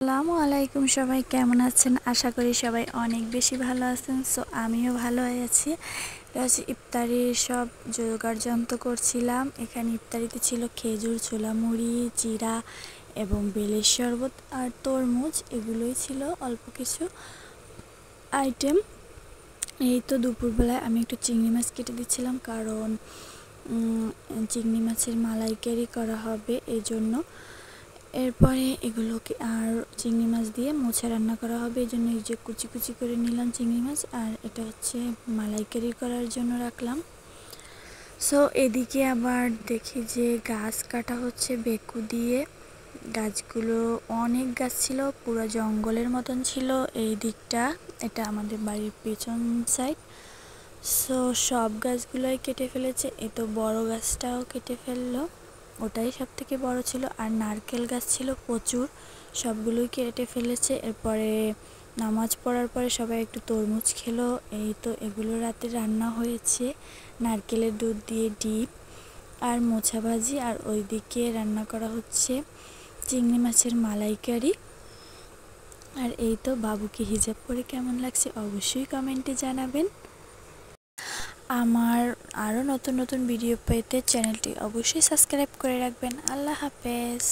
আসসালামু আলাইকুম, সবাই কেমন আছেন? আশা করি সবাই অনেক বেশি ভালো আছেন। সো আমিও ভালো আছি। এটা হচ্ছে ইফতারির সব জোগাড় যন্ত্র করছিলাম। এখানে ইফতারিতে ছিল খেজুর, ছোলা মুড়ি, জিরা এবং বেলের শরবত আর তরমুজ, এগুলোই ছিল অল্প কিছু আইটেম। এই তো দুপুরবেলায় আমি একটু চিংড়ি মাছ কেটে দিচ্ছিলাম, কারণ চিংড়ি মাছের মালাইকারি করা হবে এই জন্য। এরপরে এগুলোকে আর চিংড়ি মাছ দিয়ে মোচা রান্না করা হবে, এই জন্য এই যে কুচি কুচি করে নিলাম চিংড়ি মাছ, আর এটা হচ্ছে মালাইকারি করার জন্য রাখলাম। সো এদিকে আবার দেখি যে গাছ কাটা হচ্ছে বেকু দিয়ে। গাছগুলো অনেক গাছ ছিল, পুরো জঙ্গলের মতন ছিল এই দিকটা। এটা আমাদের বাড়ির পেছন সাইড। সো সব গাছগুলোই কেটে ফেলেছে। এ তো বড় গাছটাও কেটে ফেললো, ওটাই সব থেকে বড় ছিল। আর নারকেল গাছ ছিল প্রচুর, সবগুলোই কেটে ফেলেছে। এরপরে নামাজ পড়ার পরে সবাই একটু তরমুজ খেলো। এই তো এগুলো রাতে রান্না হয়েছে, নারকেলের দুধ দিয়ে ডিপ আর মোচা ভাজি। আর ওইদিকে রান্না করা হচ্ছে চিংড়ি মাছের মালাইকারি। আর এই তো বাবুকে হিজাব পরে কেমন লাগছে অবশ্যই কমেন্টে জানাবেন। আমার আরও নতুন নতুন ভিডিও পেতে চ্যানেলটি অবশ্যই সাবস্ক্রাইব করে রাখবেন। আল্লাহ হাফেজ।